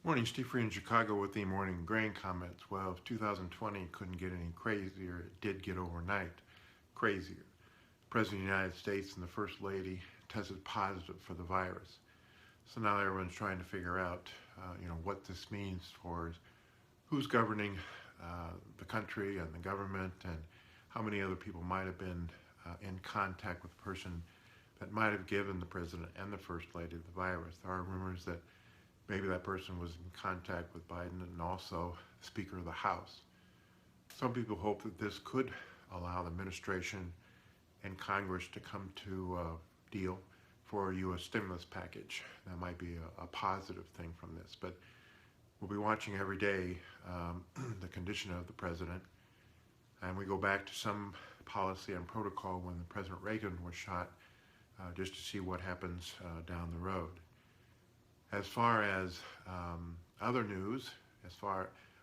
Morning, Steve Free in Chicago with the morning grain comments. Well, if 2020 couldn't get any crazier, it did get overnight crazier. The President of the United States and the First Lady tested positive for the virus. So now everyone's trying to figure out, what this means for who's governing the country and the government, and how many other people might have been in contact with the person that might have given the President and the First Lady the virus. There are rumors that maybe that person was in contact with Biden and also the Speaker of the House. Some people hope that this could allow the administration and Congress to come to a deal for a U.S. stimulus package. That might be a positive thing from this. But we'll be watching every day the condition of the president. And we go back to some policy and protocol when President Reagan was shot, just to see what happens down the road. As far as other news,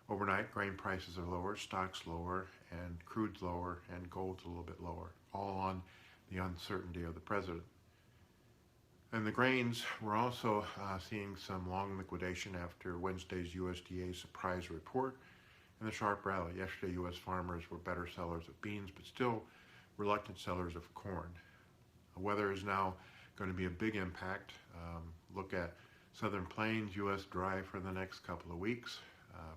overnight grain prices are lower, stocks lower, and crude's lower, and gold's a little bit lower, all on the uncertainty of the president. And the grains, we're also seeing some long liquidation after Wednesday's USDA surprise report and the sharp rally. Yesterday, U.S. farmers were better sellers of beans, but still reluctant sellers of corn. The weather is now going to be a big impact. Look at Southern Plains, U.S. dry for the next couple of weeks.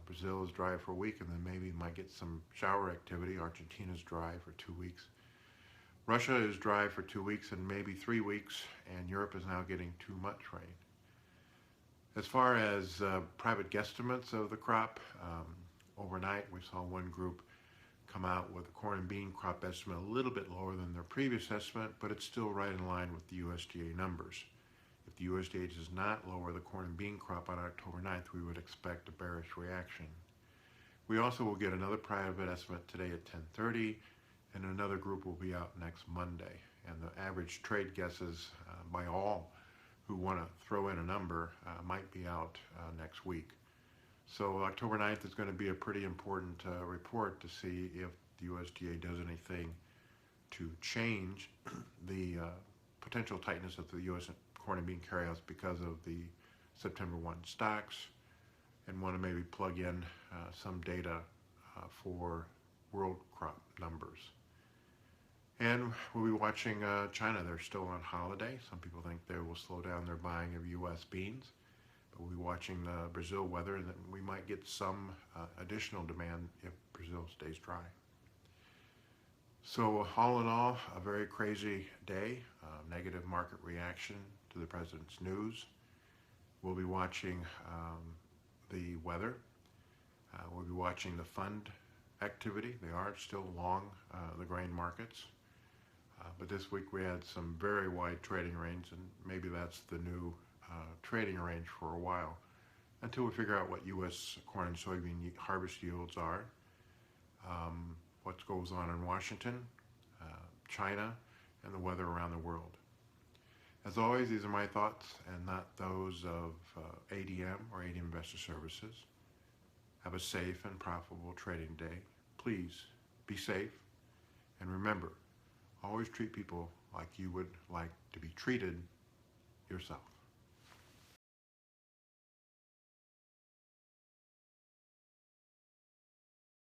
Brazil is dry for a week, and then maybe might get some shower activity. Argentina's dry for 2 weeks. Russia is dry for 2 weeks and maybe 3 weeks, and Europe is now getting too much rain. As far as private guesstimates of the crop, overnight we saw one group come out with a corn and bean crop estimate a little bit lower than their previous estimate, but it's still right in line with the USDA numbers. If the USDA does not lower the corn and bean crop on October 9th, we would expect a bearish reaction. We also will get another private estimate today at 10:30, and another group will be out next Monday. And the average trade guesses by all who want to throw in a number might be out next week. So October 9th is going to be a pretty important report to see if the USDA does anything to change the potential tightness of the U.S. corn and bean carryouts because of the September 1 stocks, and want to maybe plug in some data for world crop numbers. And we'll be watching China. They're still on holiday. Some people think they will slow down their buying of U.S. beans. But we'll be watching the Brazil weather, and then we might get some additional demand if Brazil stays dry. So all in all, a very crazy day, negative market reaction to the president's news. We'll be watching the weather. We'll be watching the fund activity. They are still long the grain markets. But this week we had some very wide trading range, and maybe that's the new trading range for a while, until we figure out what U.S. corn and soybean harvest yields are, what goes on in Washington, China, and the weather around the world. As always, these are my thoughts and not those of ADM or ADM Investor Services. Have a safe and profitable trading day. Please be safe, and remember, always treat people like you would like to be treated yourself.